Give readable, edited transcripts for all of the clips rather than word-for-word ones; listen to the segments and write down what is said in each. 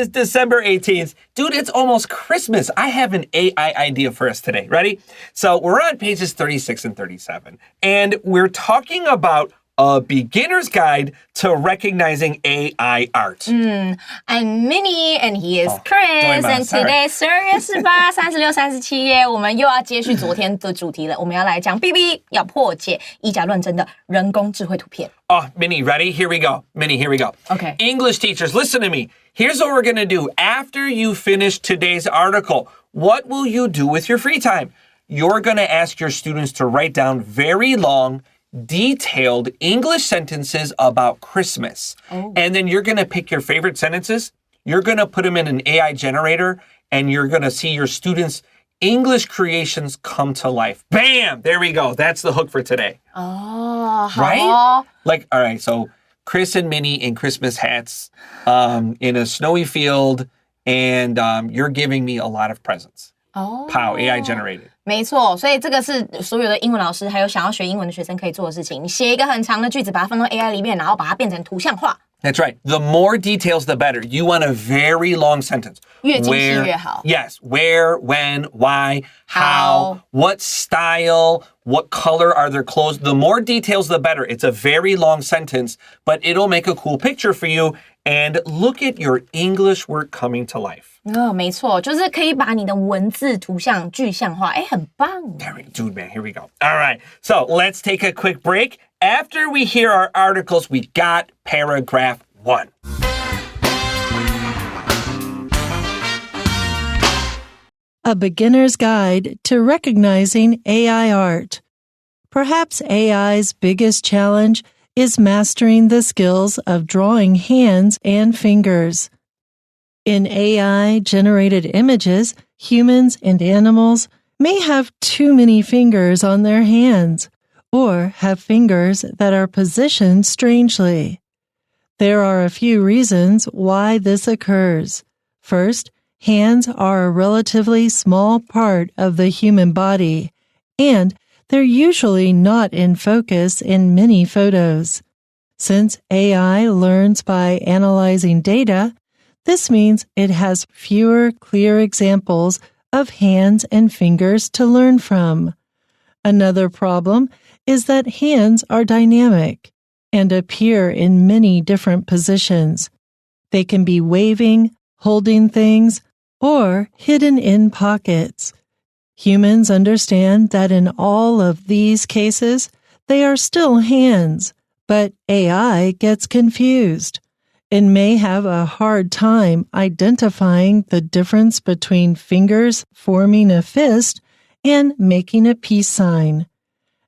is December 18th. Dude, it's almost Christmas. I have an AI idea for us today. Ready? So we're on pages 36 and 37, and we're talking about a beginner's guide to recognizing AI art. I'm Minnie, and he is Chris. And today, 12月18、36、37页，我们又要接续昨天的主题了。我们要来讲 BB 要破解以假乱真的人工智慧图片。Oh, Minnie, ready? Here we go. Minnie, here we go. Okay. English teachers, listen to me. Here's what we're going to do. After you finish today's article, what will you do with your free time? You're going to ask your students to write down very long, detailed English sentences about Christmas. And then you're going to pick your favorite sentences. You're going to put them in an AI generator, and you're going to see your students' English creations come to life. Bam! There we go. That's the hook for today. Oh, right? Like, all right, so Chris and Minnie in Christmas hats in a snowy field, and you're giving me a lot of presents. Pow, AI generated. 没错，所以这个是所有的英文老师还有想要学英文的学生可以做的事情。你写一个很长的句子，把它放到 AI 里面，然后把它变成图像化。That's right. The more details, the better. You want a very long sentence. 越精细越好。Yes. Where, when, why, how, what style, what color are their clothes. The more details, the better. It's a very long sentence, but it'll make a cool picture for you. And look at your English work coming to life. 没错，就是可以把你的文字、图像具象化，很棒。Dude, man, here we go. All right, so let's take a quick break. After we hear our articles, we got paragraph 1. A beginner's guide to recognizing AI art. Perhaps AI's biggest challenge is mastering the skills of drawing hands and fingers. In AI-generated images, humans and animals may have too many fingers on their hands, or have fingers that are positioned strangely. There are a few reasons why this occurs. First, hands are a relatively small part of the human body, and they're usually not in focus in many photos. Since AI learns by analyzing data, this means it has fewer clear examples of hands and fingers to learn from. Another problem is that hands are dynamic and appear in many different positions. They can be waving, holding things, or hidden in pockets. Humans understand that in all of these cases, they are still hands, but AI gets confused. It may have a hard time identifying the difference between fingers forming a fist and making a peace sign.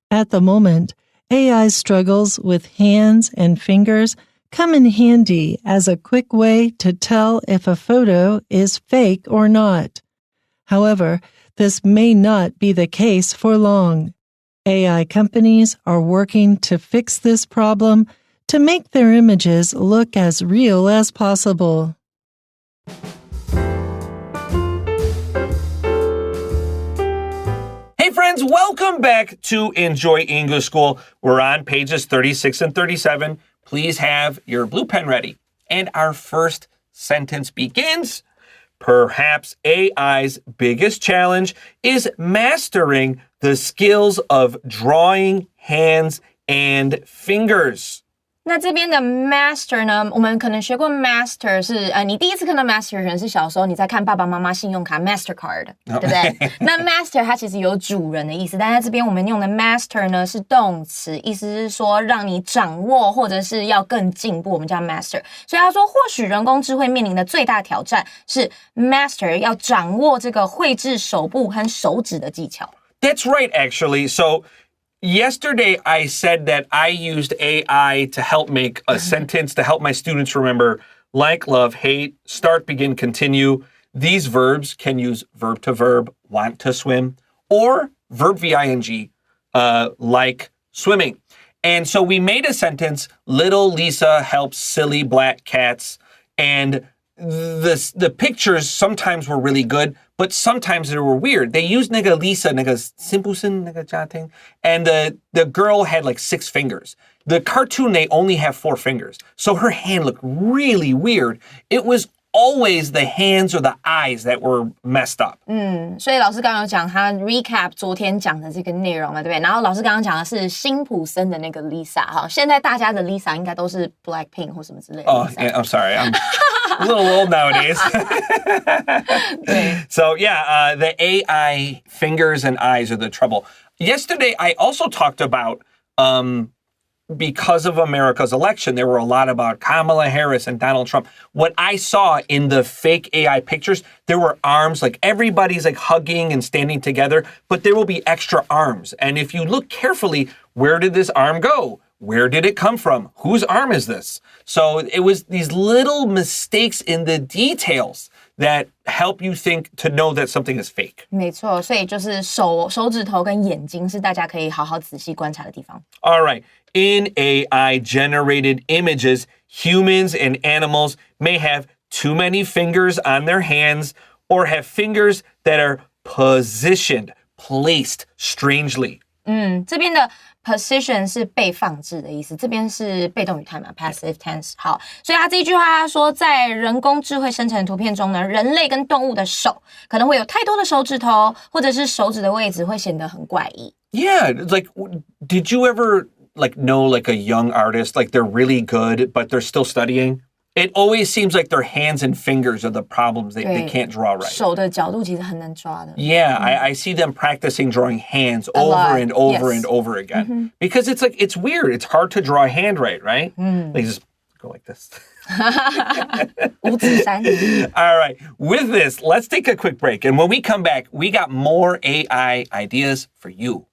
At the moment, AI's struggles with hands and fingers come in handy as a quick way to tell if a photo is fake or not. However, this may not be the case for long. AI companies are working to fix this problem to make their images look as real as possible. Hey friends, welcome back to Enjoy English School. We're on pages 36 and 37. Please have your blue pen ready. And our first sentence begins, perhaps AI's biggest challenge is mastering the skills of drawing hands and fingers. 那这边的 master 呢，我们可能学过 master 是你第一次看到 master 可能是小时候你在看爸爸妈妈信用卡 Mastercard， 对不对？那 master 它其实有主人的意思，但在这边我们用的 master 呢是动词，意思是说让你掌握或者是要更进步，我们叫 master。所以他说，或许人工智慧面临的最大挑战是 master 要掌握这个绘制手部和手指的技巧。That's right, actually. So,Yesterday, I said that I used AI to help make a sentence to help my students remember like, love, hate, start, begin, continue. These verbs can use verb to verb, want to swim, or verb VING, like swimming. And so we made a sentence, little Lisa helps silly black cats. And the pictures sometimes were really good, but sometimes they were weird. They used nigga Lisa, nigga Simpleson, nigga Jating, and the girl had like 6 fingers. The cartoon, they only have 4 fingers. So her hand looked really weird. It was always the hands or the eyes that were messed up. 所以老师刚刚有讲他 recap 昨天讲的这个内容嘛，对不对？然后老师刚刚讲的是辛普森的那个 Lisa 哈，现在大家的 Lisa 应该都是 Blackpink 或什么之类的。Oh, yeah, I'm sorry. I'm a little old nowadays. So yeah, the AI fingers and eyes are the trouble. Yesterday, I also talked about because of America's election, there were a lot about Kamala Harris and Donald Trump. What I saw in the fake AI pictures, there were arms, like everybody's like hugging and standing together, but there will be extra arms. And if you look carefully, where did this arm go? Where did it come from? Whose arm is this? So it was these little mistakes in the details that help you think to know that something is fake. 没错，所以就是手指头跟眼睛是大家可以好好仔细观察的地方。All right. In AI-generated images, humans and animals may have too many fingers on their hands or have fingers that are positioned, placed strangely. 这边的 position 是被放置的意思，这边是被动语态嘛 ，passive tense。好，所以他这一句话他说，在人工智慧生成的图片中呢，人类跟动物的手可能会有太多的手指头，或者是手指的位置会显得很怪异。Yeah, like, did you ever know like a young artist, like they're really good, but they're still studying? It always seems like their hands and fingers are the problems. They can't draw right. 手的角度其实很难抓的。Yeah, I see them practicing drawing hands over and over and over again. Because it's like, it's weird. It's hard to draw a hand right? They just go like this. 五指山。All right, with this, let's take a quick break. And when we come back, we got more AI ideas for you.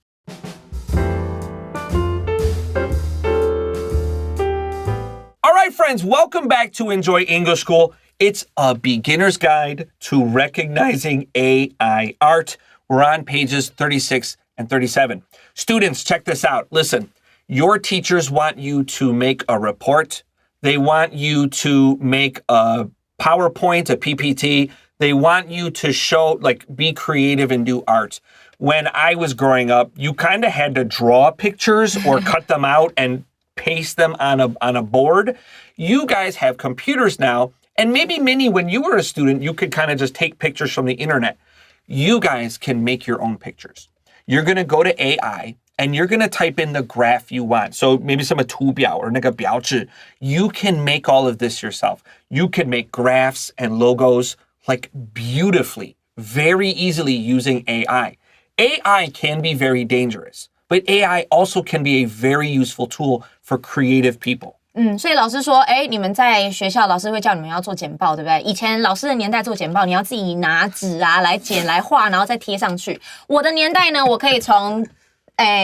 All right, friends, welcome back to Enjoy English School. It's a beginner's guide to recognizing AI art. We're on pages 36 and 37. Students, check this out. Listen, your teachers want you to make a report. They want you to make a PowerPoint, a PPT. They want you to show, be creative and do art. When I was growing up, you kind of had to draw pictures or cut them out and paste them on a board. You guys have computers now, and maybe Minnie, when you were a student, you could kind of just take pictures from the internet. You guys can make your own pictures. You're going to go to AI and you're going to type in the graph you want. So maybe some 图表 or 那个表纸. You can make all of this yourself. You can make graphs and logos beautifully, very easily using AI. AI can be very dangerous. But AI also can be a very useful tool for creative people. 所以老师说，你们在学校，老师会叫你们要做简报，对不对？以前老师的年代做简报，你要自己拿纸啊来剪来画，然后再贴上去。我的年代呢，我可以从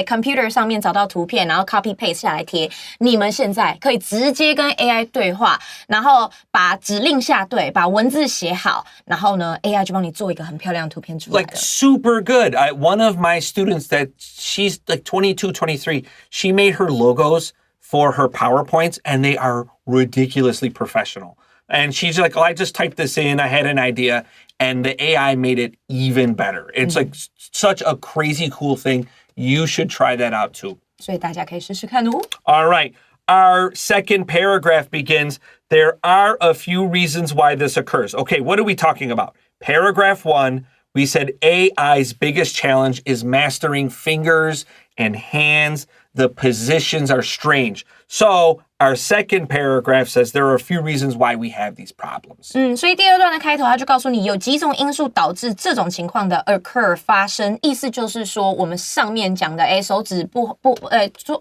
computer 上面找到图片，然后 copy paste 下来贴。你们现在可以直接跟 AI 对话，然后把指令下对，把文字写好，然后呢 AI 就帮你做一个很漂亮的图片出来的。Super good. One of my students that she's 22, 23, she made her logos for her PowerPoints and they are ridiculously professional. And she's like, I just typed this in. I had an idea and the AI made it even better. It's such a crazy cool thing. You should try that out too. 所以大家可以试试看哦。All right. Our second paragraph begins, there are a few reasons why this occurs. Okay, what are we talking about? Paragraph 1, we said AI's biggest challenge is mastering fingers and hands. The positions are strange. So our second paragraph says there are a few reasons why we have these problems. 所以第二段的开头他就告诉你有几种因素导致这种情况的 occur 发生，意思就是说我们上面讲的手指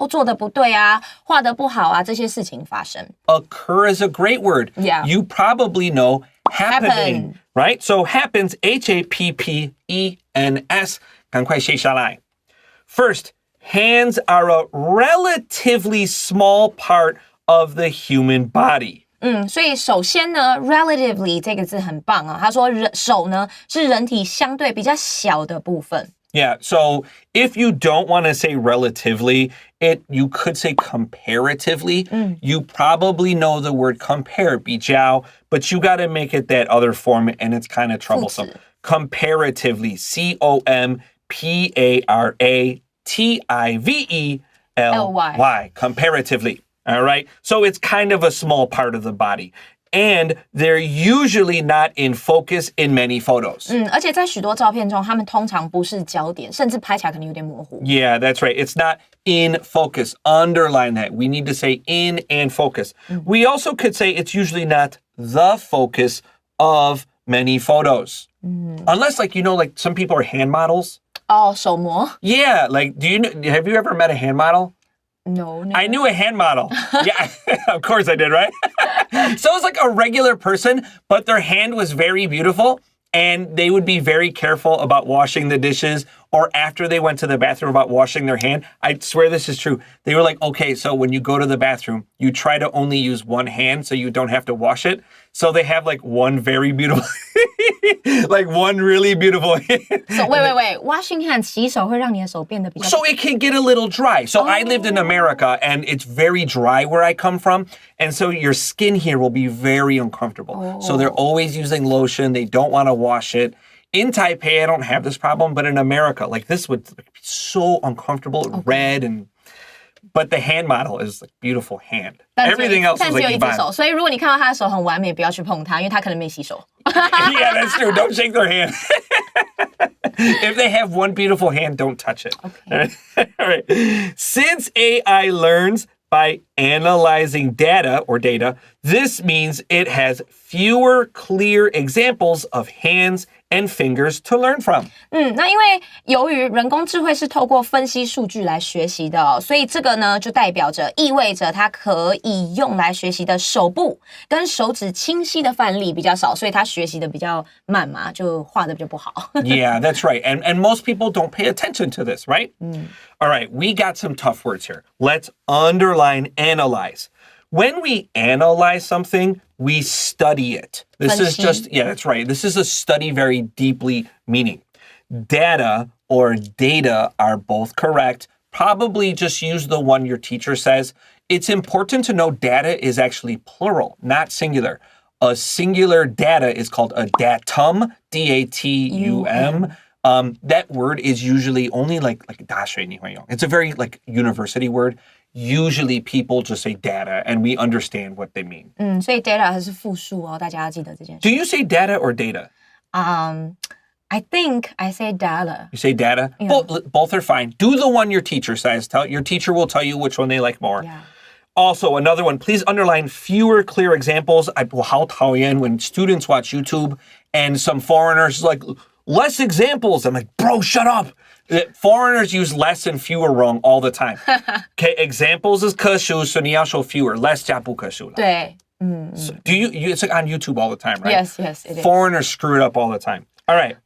做的不对啊，画的不好啊，这些事情发生。Occur is a great word. Yeah. You probably know happening, right? So happens, H-A-P-P-E-N-S. 赶快写下来. First, hands are a relatively small part of the human body. 所以首先呢 relatively 这个字很棒啊，他说手呢是人体相对比较小的部分。Yeah, so if you don't want to say relatively, you could say comparatively. You probably know the word compare, 比较, but you got to make it that other form and it's kind of troublesome. Comparatively, C-O-M-P-A-R-A-T-I-V-E-L-Y, comparatively. All right, so it's kind of a small part of the body. And they're usually not in focus in many photos. 而且在许多照片中，他们通常不是焦点，甚至拍起来可能有点模糊。Yeah, that's right. It's not in focus. Underline that. We need to say in and focus. We also could say it's usually not the focus of many photos. Unless, like, like some people are hand models. 手模 Yeah, like, have you ever met a hand model? No, never. I knew a hand model. Yeah, of course I did, right? So it's like a regular person, but their hand was very beautiful, and they would be very careful about washing the dishes, or after they went to the bathroom about washing their hand. I swear this is true. They were like, okay, so when you go to the bathroom, you try to only use one hand so you don't have to wash it. So they have like one very beautiful, like one really beautiful hand. So wait. Washing hands 洗手会让你的手变得比较 So it can get a little dry. So I lived in America, and it's very dry where I come from. And so your skin here will be very uncomfortable. So they're always using lotion. They don't want to wash it. In Taipei, I don't have this problem, but in America, like this would be so uncomfortable, red, but the hand model is like beautiful hand. Everything else is like 一只手，所以如果你看到他的手很完美，不要去碰他，因为他可能没洗手。Yeah, that's true. Don't shake their hand. If they have one beautiful hand, don't touch it. Okay. All right. Since AI learns by analyzing data, this means it has fewer clear examples of hands and fingers to learn from. 那因为由于人工智慧是透过分析数据来学习的所以这个呢就意味着它可以用来学习的手部跟手指清晰的范例比较少，所以它学习的比较慢嘛，就画的比较不好。Yeah, that's right. And most people don't pay attention to this, right? All right, we got some tough words here. Let's underline analyze. When we analyze something, we study it. This is just, that's right. This is a study very deeply meaning. Data or data are both correct. Probably just use the one your teacher says. It's important to know data is actually plural, not singular. A singular data is called a datum, D-A-T-U-M. That word is usually only like 大学你会用. It's a very like university word. Usually people just say data and we understand what they mean. 所以 data 还是复数哦，大家要记得这件事。Do you say data or data? I think I say data. You say data? Yeah. Both are fine. Do the one your teacher says. Your teacher will tell you which one they like more. Yeah. Also, another one, please underline fewer clear examples. 我好讨厌 when students watch YouTube and some foreigners like, less examples. I'm like, bro, shut up. Foreigners use less and fewer wrong all the time. Okay, examples is 可数, so 你要说 fewer. Less 加不可数了。对。So do you, it's like on YouTube all the time, right? Yes, it is. Foreigners screw it up all the time. All right.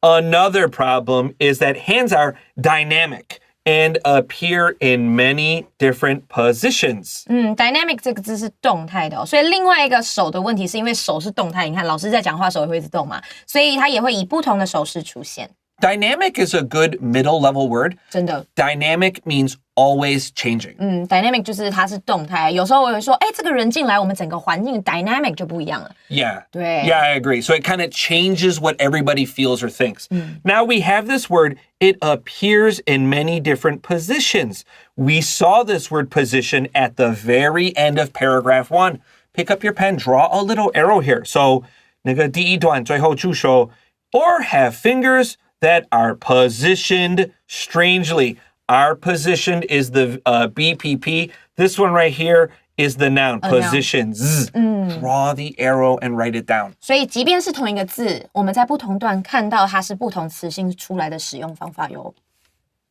Another problem is that hands are dynamic and appear in many different positions. Dynamic 这个字是动态的所以另外一个手的问题是因为手是动态，你看老师在讲话手也会一直动嘛，所以它也会以不同的手势出现。Dynamic is a good middle level word. 真的 Dynamic means always changing. Dynamic 就是它是动态，有时候我会说，这个人进来，我们整个环境 dynamic 就不一样了。Yeah. 对 Yeah, I agree. So it kind of changes what everybody feels or thinks. Now we have this word. It appears in many different positions. We saw this word position at the very end of paragraph 1. Pick up your pen, draw a little arrow here. So 那个第一段最后就说 or have fingers that are positioned strangely. Our positioned is the BPP. This one right here is the noun, position. Draw the arrow and write it down. 所以即便是同一个字，我们在不同段看到它是不同词性出来的使用方法哟。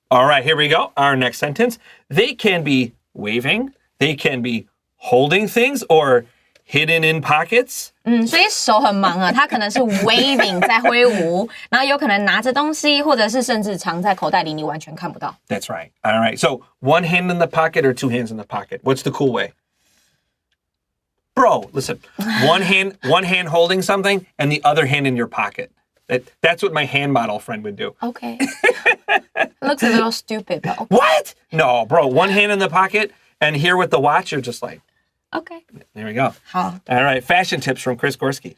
All right, here we go. Our next sentence. They can be waving. They can be holding things or hidden in pockets. 所以手很忙啊，他可能是 waving 在挥舞，然后有可能拿着东西，或者是甚至藏在口袋里，你完全看不到。That's right. All right. So 1 hand in the pocket or 2 hands in the pocket? What's the cool way? Bro, listen. One hand holding something and the other hand in your pocket. That's what my hand model friend would do. Okay. Looks a little stupid, but okay. What? No, bro. 1 hand in the pocket and here with the watch, you're just like. Okay. There we go. 好 All right. Fashion tips from Chris Gorski.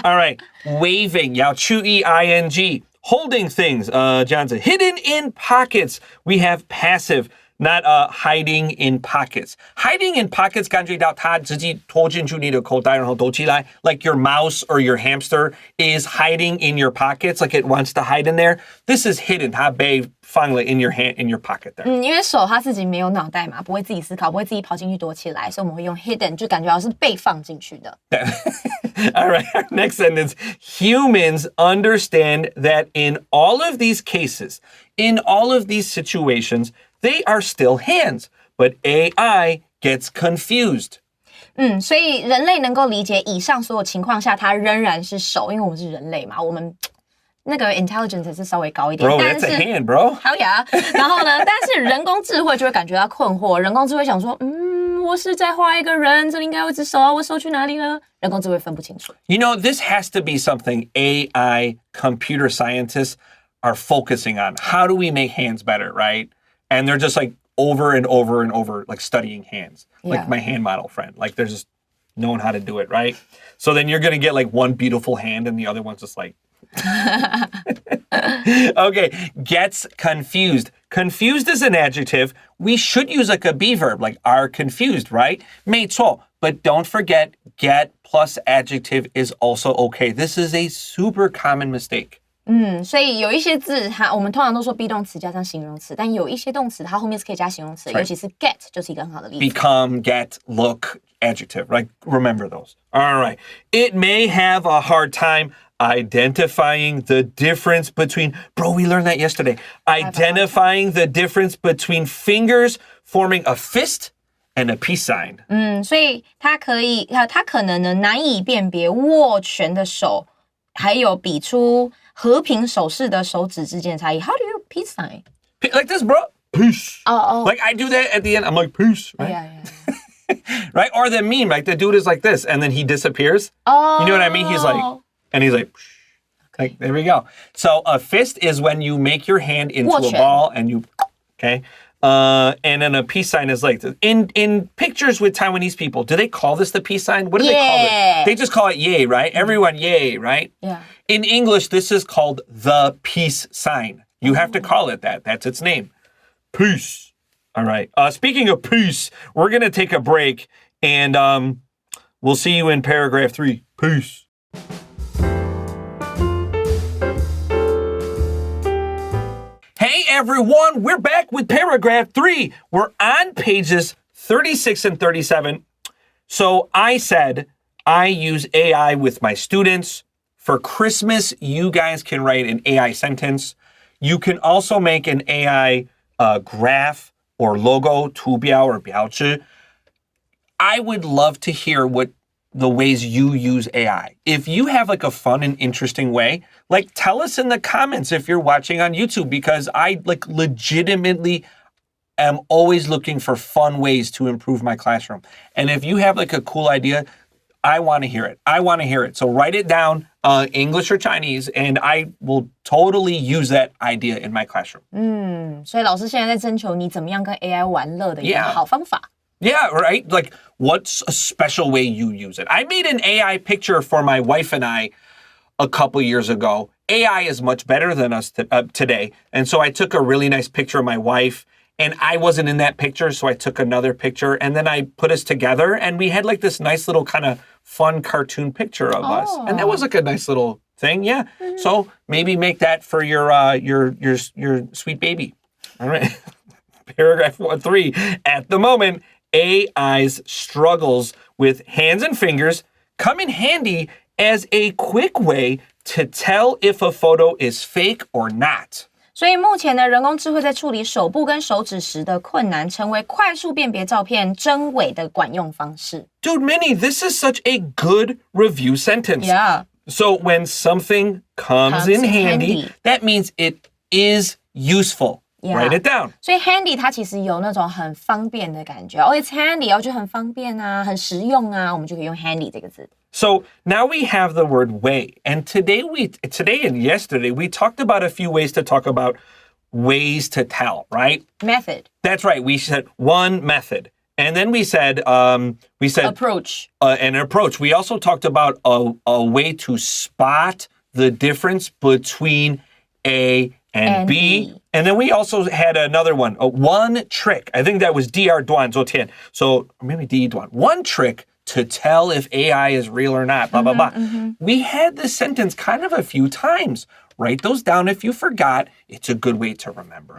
All right. Waving. 要注意 ing. Holding things. 这样子 hidden in pockets. We have passive. not hiding in pockets. Hiding in pockets 感觉到它直接拖进去你的口袋然后抖起来 like your mouse or your hamster is hiding in your pockets like it wants to hide in there. This is hidden. 它被放了 in your hand in your pocket there. 因为手它自己没有脑袋嘛，不会自己思考，不会自己跑进去躲起来，所以我们会用 hidden 就感觉好像是被放进去的。All right, our next sentence. Humans understand that in all of these cases, in all of these situations, they are still hands, but AI gets confused. 所以人类能够理解以上所有情况下，它仍然是手，因为我们是人类嘛，我们那个 intelligence 是稍微高一点。 Bro, 但 that's 是 a hand, bro. 好呀，然后呢？但是人工智慧就会感觉到困惑，人工智慧想说，我是在画一个人，这里应该有一只手啊，我手去哪里了？人工智慧分不清楚。You know, this has to be something AI computer scientists are focusing on. How do we make hands better, right? And they're just like over and over and over, like studying hands. Like my hand model friend. Like they're just knowing how to do it, right? So then you're going to get like one beautiful hand and the other one's just like... Okay, gets confused. Confused is an adjective. We should use like a be verb, like are confused, right? 没错, but don't forget, get plus adjective is also okay. This is a super common mistake. 所以有一些字我们通常都说 be 动词加上形容词，但有一些动词它后面是可以加形容词，尤其是 get 就是一个很好的例子。Become, get, look, adjective, right? Remember those. All right. It may have a hard time identifying the difference between, bro, we learned that yesterday. Identifying the difference between fingers forming a fist and a peace sign. 所以它可能呢难以辨别握拳的手，还有比出和平手势的手指之间的差异。How do you peace sign? Like this, bro. Peace. Oh. Like I do that at the end. I'm like, peace. Right? Yeah. Right? Or the meme, like the dude is like this and then he disappears. Oh. You know what I mean? He's like, and he's like, okay. There we go. So a fist is when you make your hand into a ball and you, okay? And then a peace sign is like this. In pictures with Taiwanese people, do they call this the peace sign? What do they call it? They just call it yay, right? Everyone yay, right? Yeah. In English, this is called the peace sign. You have to call it that. That's its name. Peace. All right. Speaking of peace, we're going to take a break and we'll see you in paragraph 3. Peace. Hey everyone, we're back with paragraph 3. We're on pages 36 and 37. So I said I use AI with my students. For Christmas, you guys can write an AI sentence. You can also make an AI graph or logo, 图标 or 标志. I would love to hear what the ways you use AI. If you have like a fun and interesting way, like tell us in the comments if you're watching on YouTube, because I like legitimately am always looking for fun ways to improve my classroom. And if you have like a cool idea, I want to hear it. I want to hear it. So write it down, English or Chinese, and I will totally use that idea in my classroom. 所以老师现在在征求你怎么样跟 AI 玩乐的一个好方法。Yeah, right? Like, what's a special way you use it? I made an AI picture for my wife and I a couple years ago. AI is much better than us today. And so I took a really nice picture of my wife, and I wasn't in that picture, so I took another picture, and then I put us together, and we had like this nice little kind of fun cartoon picture of us. And that was like a nice little thing, yeah. So maybe make that for your sweet baby. All right. Paragraph 3. At the moment, AI's struggles with hands and fingers come in handy as a quick way to tell if a photo is fake or not. 所以目前呢，人工智慧在处理手部跟手指时的困难，成为快速辨别照片真伪的管用方式。Dude, Minnie, this is such a good review sentence. Yeah. So when something comes in handy, that means it is useful. Yeah. Write it down. 所以 handy 它其实有那种很方便的感觉。It's handy， 我觉得很方便啊，很实用啊，我们就可以用 handy 这个字。So now we have the word way. And today and yesterday, we talked about a few ways to talk about ways to tell, right? Method. That's right. We said one method. And then we said approach. An approach. We also talked about a way to spot the difference between A and B. And then we also had another one, one trick. I think that was 第二段昨天. So maybe 第一段. One trick to tell if AI is real or not, blah, blah, blah. We had this sentence kind of a few times. Write those down if you forgot. It's a good way to remember.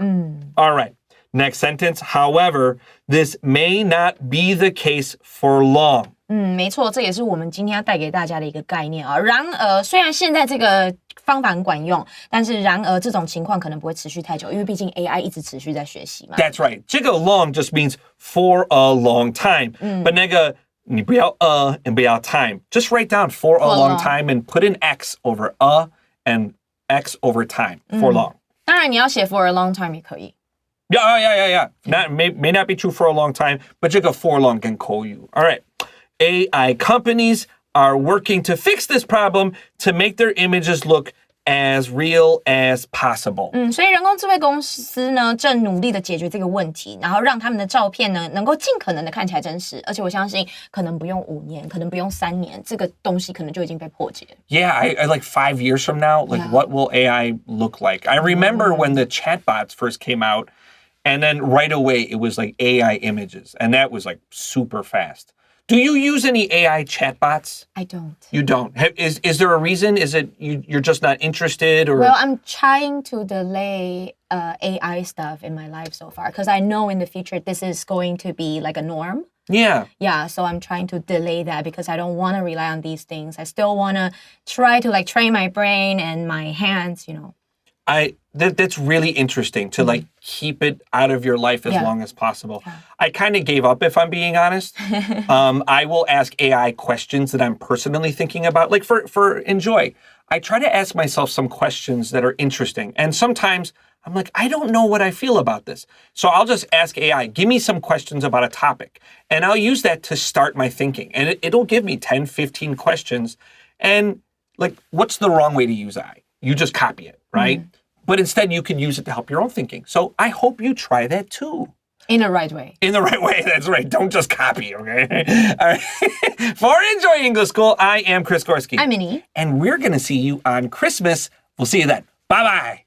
All right. Next sentence. However, this may not be the case for long. 没错，这也是我们今天要带给大家的一个概念啊。然而，虽然现在这个方法很管用，但是然而这种情况可能不会持续太久，因为毕竟 AI 一直持续在学习嘛。That's right. 这个 long just means for a long time. But 那个你不要and 不要 time. Just write down for a long time and put an X over and X over time for long. 当然，你要写 for a long time 也可以。Yeah. May not be true for a long time, but 这个 for long 跟口语. All right. AI companies are working to fix this problem to make their images look as real as possible. 所以人工智慧公司呢，正努力的解决这个问题，然后让他们的照片呢，能够尽可能的看起来真实。而且我相信，可能不用5年，可能不用3年，这个东西可能就已经被破解。Yeah, I like 5 years from now, like what will AI look like? I remember when the chatbots first came out, and then right away it was like AI images, and that was like super fast. Do you use any AI chatbots? I don't. You don't. Is there a reason? Is it you're just not interested, or? Well, I'm trying to delay AI stuff in my life so far because I know in the future this is going to be like a norm. Yeah. Yeah, so I'm trying to delay that because I don't want to rely on these things. I still want to try to like train my brain and my hands, you know. That's really interesting to like keep it out of your life as long as possible. I kind of gave up, if I'm being honest. I will ask AI questions that I'm personally thinking about, like for enjoy. I try to ask myself some questions that are interesting. And sometimes I'm like, I don't know what I feel about this. So I'll just ask AI, give me some questions about a topic. And I'll use that to start my thinking. And it'll give me 10, 15 questions. And like, what's the wrong way to use AI? You just copy it, right? But instead, you can use it to help your own thinking. So I hope you try that too. In the right way. In the right way, that's right. Don't just copy, okay? All right. For Enjoy English School, I am Chris Gorski. I'm Minnie. And we're going to see you on Christmas. We'll see you then. Bye-bye.